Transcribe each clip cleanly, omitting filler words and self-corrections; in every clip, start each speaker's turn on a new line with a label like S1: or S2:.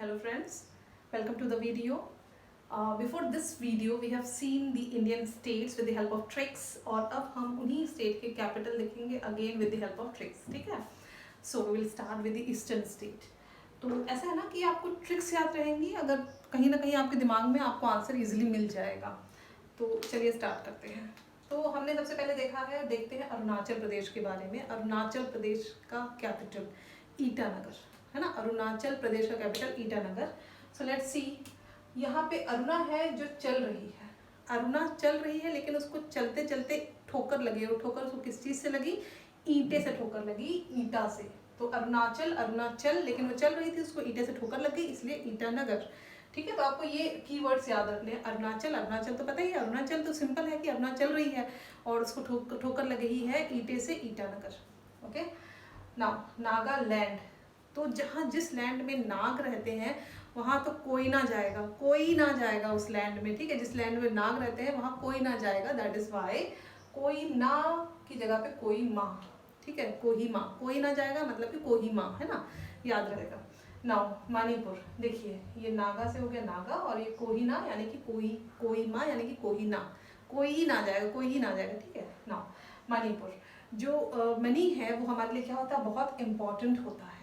S1: Hello friends, welcome to the video. Before this video we have seen the Indian states with the help of tricks और अब हम उन्हीं state के capital लिखेंगे again with the help of tricks. ठीक है? So we will start with the eastern state. तो ऐसा है ना कि आपको ट्रिक्स याद रहेंगी, अगर कहीं ना कहीं आपके दिमाग में आपको आंसर इजीली मिल जाएगा. तो चलिए स्टार्ट करते हैं. तो हमने सबसे पहले देखते हैं अरुणाचल प्रदेश के बारे में. अरुणाचल प्रदेश का कैपिटल ईटानगर है ना. अरुणाचल प्रदेश का capital Itanagar. So let's see, यहाँ पे अरुणा है जो चल रही है. अरुणा चल रही है लेकिन उसको चलते चलते ठोकर लगी, और ठोकर उसको किस चीज़ से लगी? ईंटे से ठोकर लगी, ईटा से. तो अरुणाचल अरुणाचल, लेकिन वो चल रही थी, उसको ईंटे से ठोकर लग गई, इसलिए ईटानगर. ठीक है, तो आपको ये कीवर्ड्स याद रखने हैं. अरुणाचल, अरुणाचल तो पता ही है. अरुणाचल तो सिंपल है कि अरुणा चल रही है और उसको ठोकर लग गई है ईंटे से, ईटानगर. ओके. नाउ नागालैंड. तो जहाँ जिस लैंड में नाग रहते हैं वहाँ तो कोई ना जाएगा, कोई ना जाएगा उस लैंड में. ठीक है, जिस लैंड में नाग रहते हैं वहाँ कोई ना जाएगा. दैट इज वाई कोई ना की जगह पे कोई माँ. ठीक है, कोहिमा, कोई ना जाएगा मतलब कि कोहिमा, है ना, याद रहेगा. नाउ मणिपुर. देखिए, ये नागा से हो गया नागा, और ये कोहिना यानी कि कोहिमा यानी कि कोहिना. कोई ना जाएगा, कोई ही ना जाएगा. ठीक है. नाउ मणिपुर. जो मनी है वो हमारे लिए क्या होता है? बहुत इंपॉर्टेंट होता है.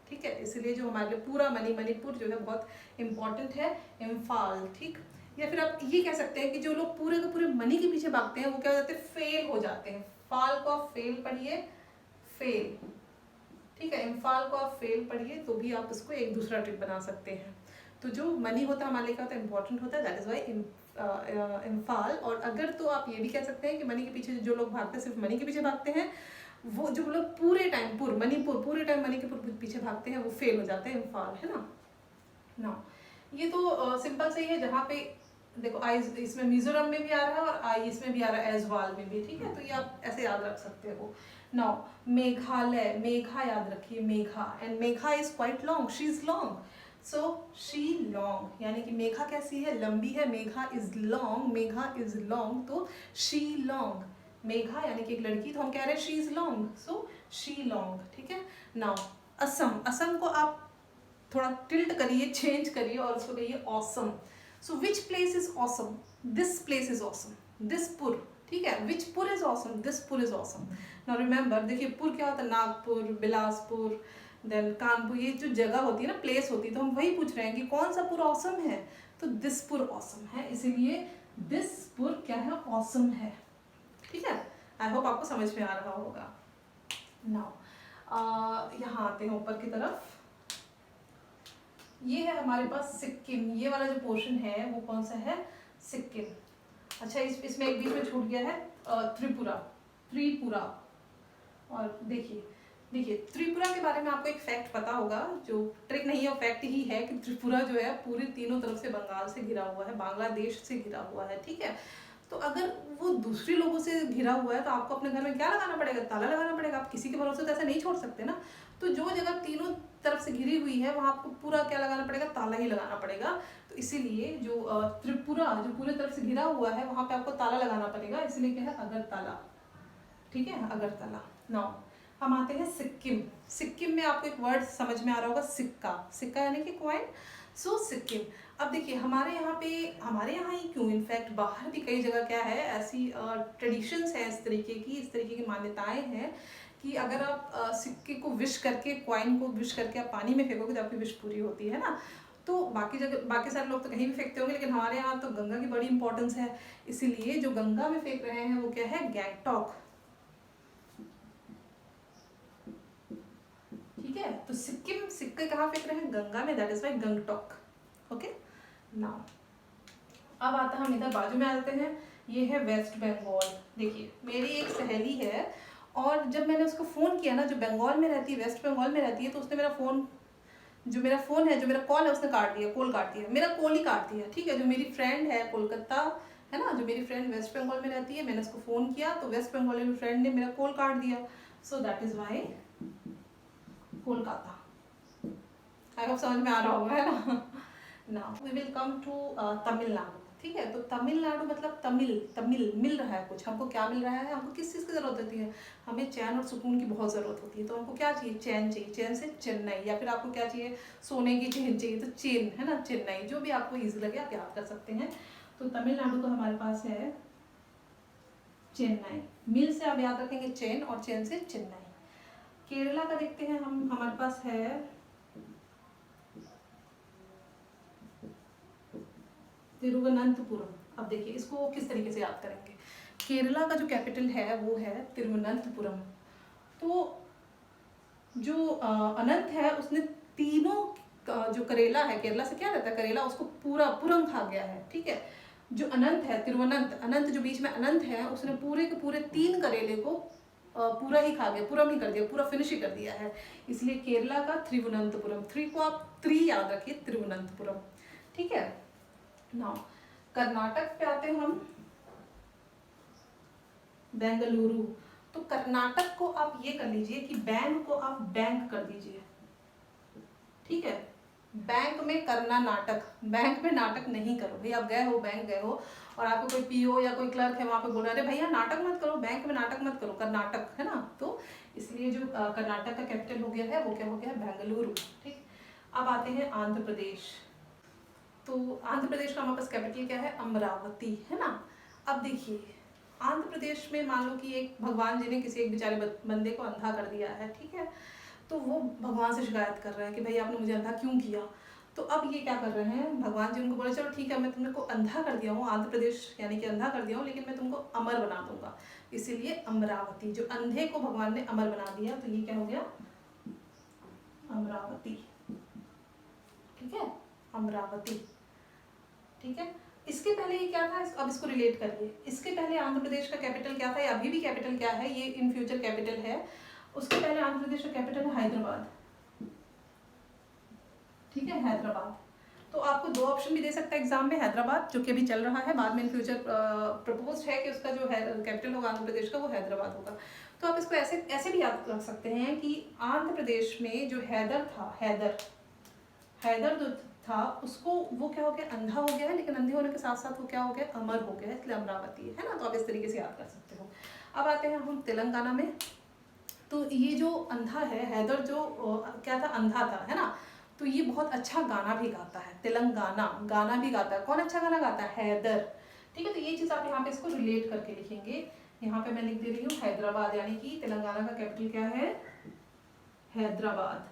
S1: ठीक है, इसलिए जो हमारे लिए पूरा मणिपुर जो है बहुत इंपॉर्टेंट है. इम्फाल. ठीक, या फिर आप ये कह सकते हैं कि जो लोग पूरे के पूरे मनी के पीछे भागते हैं वो क्या हो जाते हैं? फेल हो जाते हैं. फाल को आप फेल पढ़िए, फेल. ठीक है, इम्फाल को आप फेल पढ़िए तो भी आप उसको एक दूसरा ट्रिक बना सकते हैं. तो जो मनी होता है हमारे लिए क्या होता है? इंपॉर्टेंट होता है. That is why Imphal. और अगर तो आप ये भी कह सकते हैं कि मनी के पीछे जो लोग भागते हैं, सिर्फ मनी के पीछे भागते हैं, वो जो लोग पूरे टाइम पूरे टाइम मनी के पीछे भागते हैं वो फेल हो जाते हैं. इम्फाल, है ना. ना ये तो सिंपल से ही है. जहाँ पे देखो, आई इसमें मिजोरम में भी आ रहा है और आई इसमें भी आ रहा है, एजवाल में भी. ठीक है, तो ये आप ऐसे याद रख सकते हो. नाउ मेघालय. मेघा याद रखिए, Megha. And Megha is quite long, she is long, so she long. यानी कि मेघा कैसी है? लंबी है. Megha is long, Megha is long, तो शी लॉन्ग. मेघा यानी कि एक लड़की, तो हम कह रहे हैं she is long, so she long. ठीक है. नाउ असम. असम को आप थोड़ा टिल्ट करिए, चेंज करिए और उसको कहिए awesome. So which place is awesome? This place is awesome. Dispur. ठीक है, विच पुर is awesome? Dispur is awesome. Now remember, देखिए पुर क्या होता है? नागपुर, बिलासपुर, देन कानपुर. ये जो जगह होती है ना, प्लेस होती है, तो हम वही पूछ रहे हैं कि कौन सा पुर ऑसम है? तो दिसपुर ऑसम है, इसीलिए दिसपुर क्या है? ऑसम है. ठीक है, आई होप आपको समझ में आ रहा होगा. नाउ यहाँ आते हैं ऊपर की तरफ. ये है हमारे पास सिक्किम. ये वाला जो पोर्शन है वो कौन सा है? सिक्किम. अच्छा, इसमें एक बीच में छूट गया है त्रिपुरा. त्रिपुरा. और देखिए त्रिपुरा के बारे में आपको एक फैक्ट पता होगा, जो ट्रिक नहीं है, फैक्ट ही है कि त्रिपुरा जो है पूरी तीनों तरफ से बंगाल से घिरा हुआ है, बांग्लादेश से घिरा हुआ है. ठीक है, तो अगर वो दूसरे लोगों से घिरा हुआ है तो आपको अपने घर में क्या लगाना पड़ेगा? ताला लगाना पड़ेगा. आप किसी के भरोसे तो ऐसा नहीं छोड़ सकते ना. तो जो जगह तीनों तरफ से घिरी हुई है वहाँ आपको पूरा क्या लगाना पड़ेगा? ताला ही लगाना पड़ेगा. तो इसीलिए जो त्रिपुरा जो पूरे तरफ से घिरा हुआ है वहाँ पे आपको ताला लगाना पड़ेगा, इसलिए क्या है? अगरतला. ठीक है, अगरतला. नाउ हम आते हैं सिक्किम. सिक्किम में आपको एक वर्ड समझ में आ रहा होगा, सिक्का. सिक्का यानी कि कॉइन. सो सिक्किम. अब देखिए, हमारे यहाँ ही क्यों, इनफैक्ट बाहर भी कई जगह क्या है, ऐसी ट्रेडिशंस है, इस तरीके की मान्यताएं हैं कि अगर आप सिक्के को विश करके, कॉइन को विश करके आप पानी में फेंकोगे तो आपकी विश पूरी होती है ना. तो बाकी सारे लोग तो कहीं भी फेंकते होंगे, लेकिन हमारे यहाँ तो गंगा की बड़ी इंपॉर्टेंस है, इसीलिए जो गंगा में फेंक रहे हैं वो क्या है? गैंगटॉक. ठीक है, तो सिक्किम सिक्के कहाँ फेंक रहे हैं? गंगा में. That is why Gangtok. Okay. Now अब आता हम इधर बाजू में आ जाते हैं. ये है वेस्ट बंगाल. देखिए, मेरी एक सहेली है और जब मैंने उसको फ़ोन किया ना, जो बंगाल में रहती है, वेस्ट बंगाल में रहती है, तो उसने मेरा फ़ोन जो मेरा कॉल है उसने काट दिया. कॉल काट दिया, मेरा कॉल ही काट दिया. ठीक है, जो मेरी फ्रेंड है कोलकाता, है ना, जो मेरी फ्रेंड वेस्ट बंगाल में रहती है, मैंने उसको फ़ोन किया तो वेस्ट बंगाल में फ्रेंड ने मेरा कॉल काट दिया. So that is why Kolkata. I hope समझ में आ रहा होगा, है ना. Now we will come to Tamil Nadu. ठीक है। तो तमिलनाडु मतलब तमिल, तमिल मिल रहा है कुछ, हमको क्या मिल रहा है, हमको किस चीज़ की ज़रूरत होती है, हमें चैन और सुकून की बहुत ज़रूरत होती है। तो हमको क्या चाहिए, चैन चाहिए, चैन से चेन्नई, या फिर आपको क्या चाहिए, सोने की चेन चाहिए तो चेन, है ना, चेन्नई, जो भी आपको ईजी लगे आप याद कर सकते हैं। तो तमिलनाडु का हमारे पास है चेन्नई, मिल से आप याद रखेंगे चेन और चेन से चेन्नई। केरला का देखते हैं हम, हमारे पास है तिरुवनंतपुरम। अब देखिए इसको किस तरीके से याद करेंगे, केरला का जो कैपिटल है वो है तिरुवनंतपुरम। तो जो अनंत है उसने तीनों जो करेला है, केरला से क्या रहता है करेला, उसको पूरा पुरम खा गया है, ठीक है। जो अनंत है तिरुवनंत, अनंत जो बीच में अनंत है, उसने पूरे के पूरे 3 करेले को पूरा ही खा गया, पूरा ही कर दिया, पूरा फिनिश ही कर दिया है। इसलिए केरला का त्रिवुनंतपुरम, 3 को आप 3 याद रखिए, त्रिवुनंतपुरम, ठीक है। नाउ कर्नाटक पे आते हैं हम, बेंगलुरु। तो कर्नाटक को आप ये कर लीजिए कि बैंक को आप बैंक कर दीजिए, ठीक है। बैंक में करना नाटक, बैंक में नाटक नहीं करो भाई। आप गए हो बैंक गए हो और आपको कोई पीओ या कोई क्लर्क है वहां पे बोल रहा है अरे भैया नाटक मत करो, बैंक में नाटक मत करो, कर्नाटक है ना। तो इसलिए जो कर्नाटक का कैपिटल हो गया है वो क्या हो गया, बेंगलुरु, ठीक। अब आते हैं आंध्र प्रदेश। तो आंध्र प्रदेश का हमारे पास कैपिटल क्या है, अमरावती, है ना। अब देखिए आंध्र प्रदेश में मान लो कि एक भगवान जी ने किसी एक बेचारे बंदे को अंधा कर दिया है, ठीक है। तो वो भगवान से शिकायत कर रहा है कि भाई आपने मुझे अंधा क्यों किया। तो अब ये क्या कर रहे हैं, भगवान जी उनको बोले चलो ठीक है मैं तुमको अंधा कर दिया हूँ, आंध्र प्रदेश यानी कि अंधा कर दिया हूँ, लेकिन मैं तुमको अमर बना दूंगा। इसीलिए अमरावती, जो अंधे को भगवान ने अमर बना दिया, तो ये क्या हो गया, अमरावती, ठीक है, अमरावती, ठीक है। इसके पहले ये क्या था, अब इसको रिलेट करिए। इसके पहले आंध्र प्रदेश का कैपिटल क्या था, या अभी भी कैपिटल क्या है, ये इन फ्यूचर कैपिटल है। उसके पहले आंध्र प्रदेश का कैपिटल है हैदराबाद, ठीक है, हैदराबाद। तो आपको 2 ऑप्शन भी दे सकता है एग्जाम में, हैदराबाद जो कि अभी चल रहा है, बाद में इन फ्यूचर प्रपोज है कि उसका जो है कैपिटल होगा आंध्र प्रदेश का वो हैदराबाद होगा। तो आप इसको ऐसे ऐसे भी याद रख सकते हैं कि आंध्र प्रदेश में जो हैदर था, हैदर जो था उसको वो क्या हो गया, अंधा हो गया है, लेकिन अंधे होने के साथ साथ वो क्या हो गया, अमर हो गया है, इसलिए अमरावती है ना। तो आप इस तरीके से याद कर सकते हो। अब आते हैं हम तेलंगाना में। तो ये जो अंधा है हैदर, जो क्या था, अंधा था, है ना। तो ये बहुत अच्छा गाना भी गाता है, तेलंगाना गाना भी गाता है। कौन अच्छा गाना गाता है, हैदर, ठीक है। तो ये चीज़ आप यहाँ पे इसको रिलेट करके लिखेंगे। यहाँ पे मैं लिख दे रही हूँ हैदराबाद, यानी कि तेलंगाना का कैपिटल क्या है, हैदराबाद,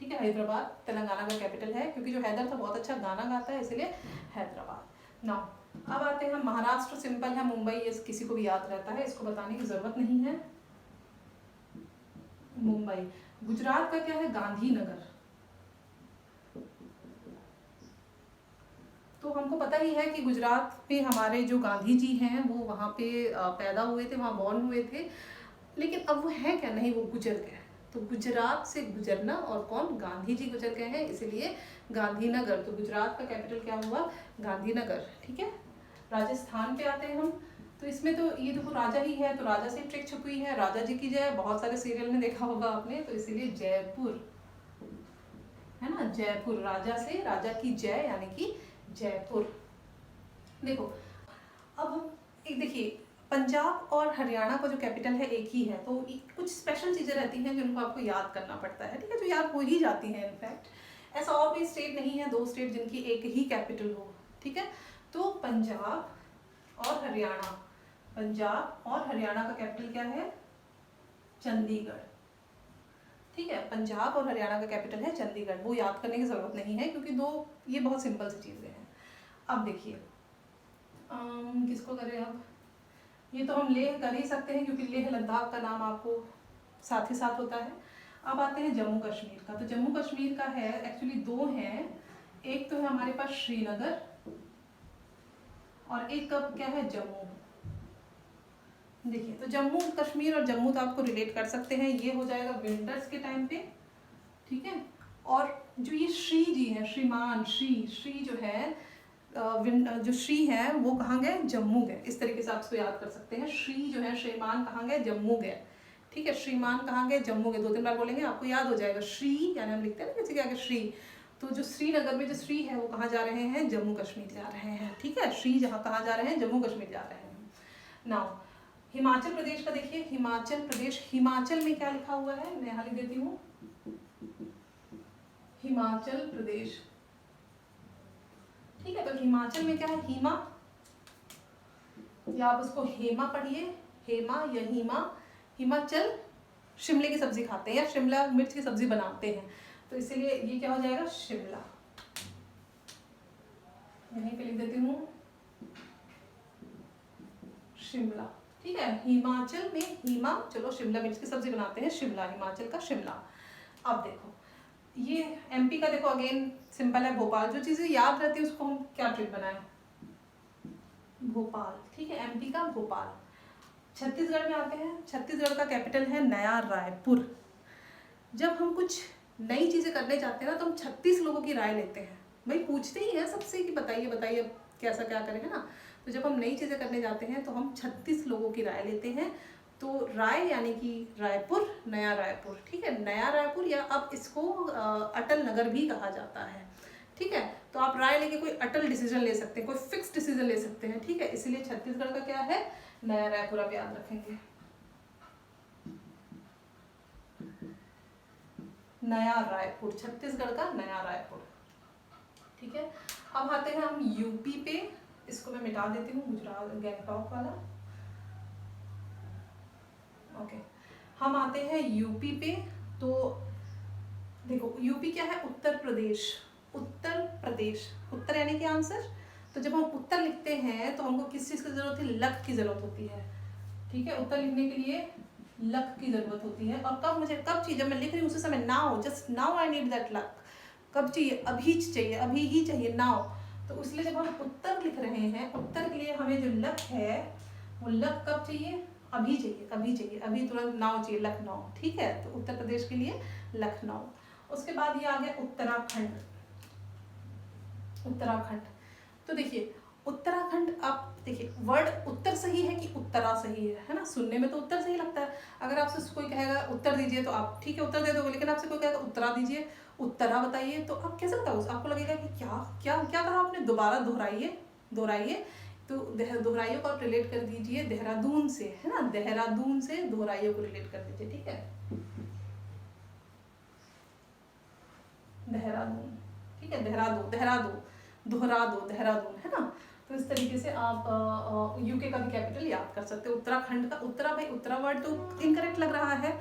S1: ठीक है। हैदराबाद तेलंगाना का कैपिटल है, क्योंकि जो हैदर था बहुत अच्छा गाना गाता है, इसलिए हैदराबाद। नाउ अब आते हैं महाराष्ट्र, सिंपल है मुंबई, ये किसी को भी याद रहता है, इसको बताने की जरूरत नहीं है, मुंबई। गुजरात का क्या है, गांधीनगर। तो हमको पता ही है कि गुजरात में हमारे जो गांधी जी हैं वो वहाँ पे पैदा हुए थे, वहाँ बॉर्न हुए थे, लेकिन अब वो है क्या, नहीं, वो गुजर गए। तो गुजरात से गुजरना, और कौन, गांधी जी गुजर गए हैं, इसलिए गांधीनगर। तो गुजरात का कैपिटल क्या हुआ, गांधीनगर, ठीक है। राजस्थान पे आते हैं हम। तो इसमें तो ये देखो राजा ही है, तो राजा से ट्रिक छुपी हुई है, राजा जी की जय, बहुत सारे सीरियल में देखा होगा आपने, तो इसीलिए जयपुर, है ना, जयपुर, राजा से राजा की जय यानी कि जयपुर। देखो अब हम एक देखिए, पंजाब और हरियाणा का जो कैपिटल है एक ही है, तो कुछ स्पेशल चीज़ें रहती हैं जिनको आपको याद करना पड़ता है, ठीक है, जो याद हो ही जाती हैं। इनफैक्ट ऐसा और कोई स्टेट नहीं है, 2 स्टेट जिनकी एक ही कैपिटल हो, ठीक है। तो पंजाब और हरियाणा, पंजाब और हरियाणा का कैपिटल क्या है, चंडीगढ़, ठीक है। पंजाब और हरियाणा का कैपिटल है चंडीगढ़, वो याद करने की जरूरत नहीं है, क्योंकि ये बहुत सिंपल सी चीज़ें हैं। अब देखिए किसको करें अब, ये तो हम लेह कर ही सकते हैं, क्योंकि लेह लद्दाख का नाम आपको साथ ही साथ होता है। अब आते हैं जम्मू कश्मीर का। तो जम्मू कश्मीर का है, एक्चुअली 2 हैं, एक तो है हमारे पास श्रीनगर और एक कब क्या है, जम्मू। देखिए तो जम्मू कश्मीर और जम्मू तो आपको रिलेट कर सकते हैं, ये हो जाएगा विंटर्स के टाइम पे, ठीक है। और जो ये श्री जी है, श्रीमान, श्री जो है, जो श्री है वो कहाँ गए, जम्मू गए। इस तरीके से आप इसको याद कर सकते हैं, श्री जो है, श्रीमान कहाँ गए, जम्मू गए, ठीक है। श्रीमान कहाँ गए, जम्मू गए, 2-3 बार बोलेंगे आपको याद हो जाएगा। श्री यानी हम लिखते हैं ना किसी के आगे श्री, तो जो श्रीनगर में जो श्री है वो कहाँ जा रहे हैं, जम्मू कश्मीर जा रहे हैं, ठीक है। श्री जहाँ कहाँ जा रहे हैं, जम्मू कश्मीर जा रहे हैं। नाउ हिमाचल प्रदेश का देखिए, हिमाचल प्रदेश, हिमाचल में क्या लिखा हुआ है, मैं यहाँ लिख देती हूँ, हिमाचल प्रदेश, ठीक है। तो हिमाचल में क्या है, हीमा, या आप उसको हेमा पढ़िए, हेमा या हीमा। हिमाचल शिमले की सब्जी खाते हैं या शिमला मिर्च की सब्जी बनाते हैं, तो इसीलिए ये क्या हो जाएगा, शिमला। यहीं पे लिख देती हूँ शिमला, ठीक है। हिमाचल में हीमा, चलो शिमला मिर्च की सब्जी बनाते हैं, शिमला, हिमाचल का शिमला। अब देखो ये एमपी का, देखो अगेन सिंपल है, भोपाल। जो चीजें याद रहती है उसको हम क्या ट्रिक बनाए, भोपाल, ठीक है, एमपी का भोपाल। छत्तीसगढ़ में आते हैं, छत्तीसगढ़ का कैपिटल है नया रायपुर। जब हम कुछ नई चीजें करने जाते हैं ना, तो हम 36 लोगों की राय लेते हैं, भाई पूछते ही हैं सबसे कि बताइए बताइए कैसा क्या करें, है ना। तो जब हम नई चीजें करने जाते हैं तो हम 36 लोगों की राय लेते हैं। तो राय यानी कि रायपुर, नया रायपुर, ठीक है, नया रायपुर, या अब इसको अटल नगर भी कहा जाता है, ठीक है। तो आप राय लेके कोई अटल डिसीजन ले सकते हैं, कोई फिक्स डिसीजन ले सकते हैं, ठीक है। इसीलिए छत्तीसगढ़ का क्या है, नया रायपुर, आप याद रखेंगे, नया रायपुर, छत्तीसगढ़ का नया रायपुर, ठीक है। अब आते हैं हम यूपी पे, इसको मैं मिटा देती हूँ, गुजरात गैंगटॉक वाला, ओके। हम आते हैं यूपी पे, तो देखो यूपी क्या है, उत्तर प्रदेश, उत्तर प्रदेश, उत्तर यानी कि आंसर। तो जब हम उत्तर लिखते हैं तो हमको किस चीज़ की जरूरत है, लक की जरूरत होती है, ठीक है। उत्तर लिखने के लिए लक की जरूरत होती है। और कब मुझे, कब चाहिए, जब मैं लिख रही हूँ उसी समय, now, just now I need that luck. कब चाहिए, अभी चाहिए, अभी ही चाहिए, नाउ। तो इसलिए जब हम उत्तर लिख रहे हैं, उत्तर के लिए हमें जो लक है वो लक कब चाहिए, अभी चाहिए, अभी चाहिए, अभी तुरंत, नाउ चाहिए, लखनऊ, ठीक है। तो उत्तर प्रदेश के लिए लखनऊ। उसके बाद ये आ गया उत्तराखंड, उत्तराखंड। तो देखिए उत्तराखंड, आप देखिए वर्ड उत्तर सही है कि उत्तरा सही है ना। सुनने में तो उत्तर सही लगता है। अगर आपसे कोई कहेगा उत्तर दीजिए तो आप ठीक है उत्तर दे दोगे, लेकिन आपसे कोई कहेगा उत्तरा दीजिए, उत्तरा बताइए, तो आप कैसे बताओगे, आपको लगेगा कि क्या क्या क्या कहा आपने, दोबारा दोहराइए, दोहराइए। तो दोहराइयों को आप रिलेट कर दीजिए देहरादून से, है ना, देहरादून से दोहराइयों को रिलेट कर दीजिए, ठीक है, देहरादून, ठीक है, देहरादून, देहरादून, दोहरा दो, देहरादून, है ना। तो इस तरीके से आप यूके का भी कैपिटल याद कर सकते हो। उत्तराखंड का उत्तरा, भाई उत्तरा वर्ड तो इनकरेक्ट लग रहा है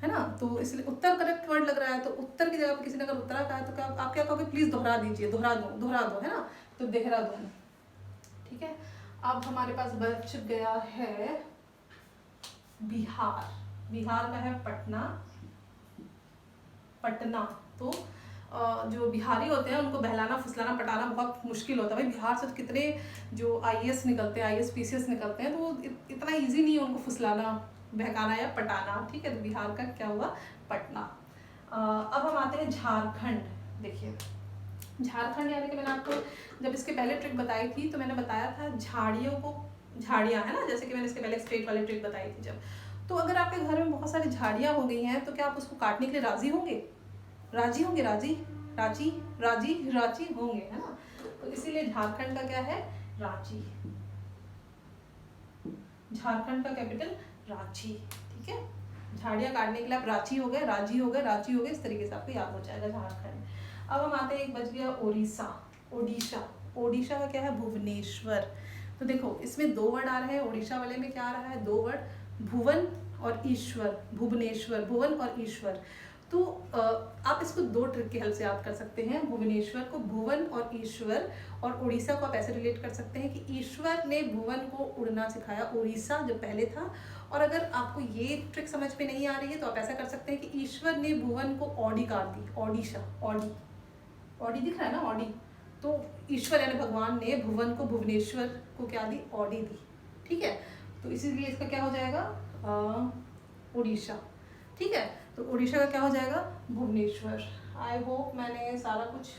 S1: ना, तो इसलिए उत्तर करेक्ट वर्ड लग रहा है। तो उत्तर की जगह पर किसी ने अगर उत्तरा कहा है तो क्या आप क्या कहोगे, प्लीज दोहरा दीजिए, दोहरा दो, है ना। तो देहरादून, ठीक है। अब हमारे पास बच गया है बिहार, बिहार का है पटना, पटना। तो जो बिहारी होते हैं उनको बहलाना फुसलाना पटाना बहुत मुश्किल होता है। भाई बिहार से तो कितने जो आईएएस निकलते हैं, आईएएस पीसीएस निकलते हैं, तो वो इतना इजी नहीं है उनको फुसलाना, बहकाना या पटाना, ठीक है। तो बिहार का क्या हुआ, पटना। अब हम आते हैं झारखंड। देखिए झारखंड यानी कि मैंने आपको जब इसके पहले ट्रिक बताई थी तो मैंने बताया था झाड़ियों को, झाड़ियाँ, है ना, जैसे कि मैंने इसके पहले स्ट्रेट वाली ट्रिक बताई थी जब। तो अगर आपके घर में बहुत सारी झाड़ियाँ हो गई हैं तो क्या आप उसको काटने के लिए राजी होंगे, राजी होंगे, राजी, राजी, राजी, रांची होंगे, है ना। तो इसीलिए झारखंड का क्या है, रांची, झारखंड का कैपिटल रांची, ठीक है। झाड़ियाँ काटने के लिए आप रांची हो गए, राजी हो गए, रांची हो गए, इस तरीके से आपको याद हो जाएगा झारखंड। अब हम आते हैं, एक बच गया ओडिशा, ओडिशा, ओडिशा का क्या है, भुवनेश्वर। तो देखो इसमें दो वर्ड आ रहे हैं, ओडिशा वाले में क्या आ रहा है, दो वर्ड, भुवन और ईश्वर, भुवनेश्वर, भुवन और ईश्वर। तो आप इसको दो ट्रिक की हेल्प से याद कर सकते हैं, भुवनेश्वर को भुवन और ईश्वर, और उड़ीसा को आप ऐसे रिलेट कर सकते हैं कि ईश्वर ने भुवन को उड़ना सिखाया, उड़ीसा जो पहले था। और अगर आपको ये ट्रिक समझ में नहीं आ रही है तो आप ऐसा कर सकते हैं कि ईश्वर ने भुवन को ऑडी काट दी, ओडिशा, ऑडी, ऑडी दिख रहा है ना, ऑडी। तो ईश्वर यानी भगवान ने भुवन को, भुवनेश्वर को क्या दी, ऑडी दी, ठीक है। तो इसीलिए इसका क्या हो जाएगा, उड़ीसा, ठीक है। तो उड़ीसा का क्या हो जाएगा, भुवनेश्वर। आई होप मैंने सारा कुछ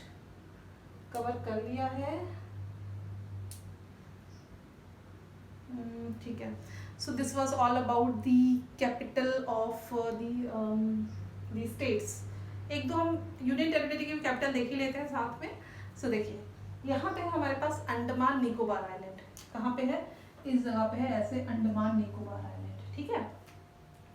S1: कवर कर लिया है, ठीक है। So this was all about the capital of the states एक दो हम यूनियन टेरिटरी की कैपिटल देख ही लेते हैं साथ में। सो देखिए यहाँ पे है हमारे पास अंडमान निकोबार आइलैंड। कहाँ पे है? इस जगह पे है ऐसे अंडमान निकोबार आइलैंड, ठीक है।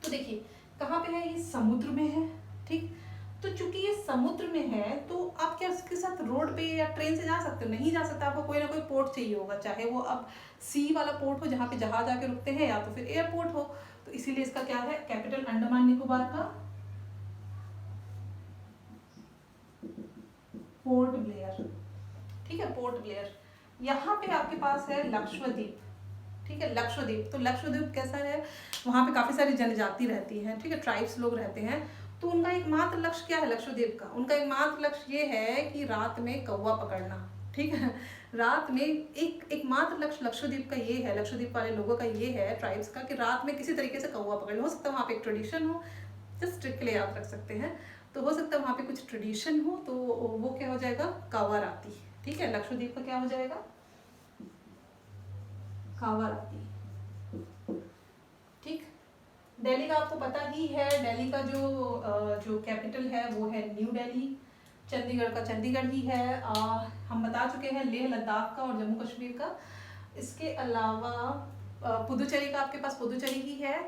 S1: तो देखिए कहाँ पे है, ये समुद्र में है, ठीक। तो चूंकि ये समुद्र में है तो आप क्या इसके साथ रोड पे या ट्रेन से जा सकते हो? नहीं जा सकते, आपको कोई ना कोई पोर्ट चाहिए होगा, चाहे वो अब सी वाला पोर्ट हो जहाँ पे जहाज आके रुकते हैं, या तो फिर एयरपोर्ट हो। तो इसीलिए इसका क्या है, कैपिटल अंडमान निकोबार का पोर्ट ब्लेयर, ठीक है, पोर्ट ब्लेयर। यहाँ पे आपके पास है लक्षद्वीप, ठीक है, लक्षद्वीप। तो लक्षद्वीप कैसा है, वहाँ पे काफ़ी सारी जनजाति रहती है, ठीक है, ट्राइब्स लोग रहते हैं। तो उनका एकमात्र लक्ष्य क्या है लक्षद्वीप का? उनका एकमात्र लक्ष्य ये है कि रात में कौवा पकड़ना, ठीक है। रात में एकमात्र लक्ष्य लक्षद्वीप का ये है, लक्षद्वीप वाले लोगों का ये है, ट्राइब्स का, कि रात में किसी तरीके से कौवा पकड़ लो। हो सकता है वहाँ पे एक ट्रेडिशन हो, जस्ट ट्रिक के लिए याद रख सकते हैं। तो हो सकता है वहाँ पे कुछ ट्रेडिशन हो, तो वो क्या हो जाएगा, कावा राती, ठीक है। लक्षद्वीप का क्या हो जाएगा, कावा राती, ठीक। दिल्ली का आपको पता ही है, दिल्ली का जो कैपिटल है वो है न्यू दिल्ली। चंडीगढ़ का चंडीगढ़ ही है। हम बता चुके हैं लेह लद्दाख का और जम्मू कश्मीर का। इसके अलावा पुदुचेरी का आपके पास पुदुचेरी ही है।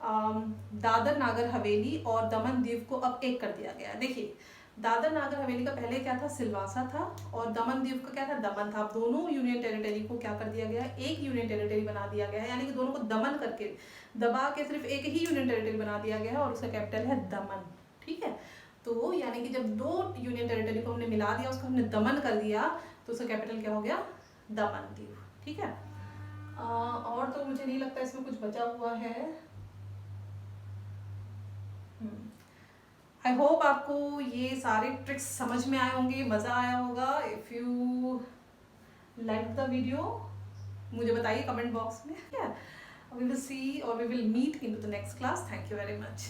S1: दादर नागर हवेली और दमन दीव को अब एक कर दिया गया। देखिए दादर नागर हवेली का पहले क्या था, सिलवासा था, और दमन दीव का क्या था, दमन था। अब दोनों यूनियन टेरिटरी को क्या कर दिया गया, एक यूनियन टेरिटरी बना दिया गया है, यानी कि दोनों को दमन करके, दबा के सिर्फ एक ही यूनियन टेरिटरी बना दिया गया है, और उसका कैपिटल है दमन, ठीक है। तो यानी कि जब दो यूनियन टेरिटरी को हमने मिला दिया, उसको हमने दमन कर दिया, तो उसका कैपिटल क्या हो गया, दमन दीव, ठीक है। और तो मुझे नहीं लगता इसमें कुछ बचा हुआ है। आई होप आपको ये सारे ट्रिक्स समझ में आए होंगे, मज़ा आया होगा। If you like the video मुझे बताइए कमेंट बॉक्स में। वी विल सी और we will meet in the next class. Thank you very much.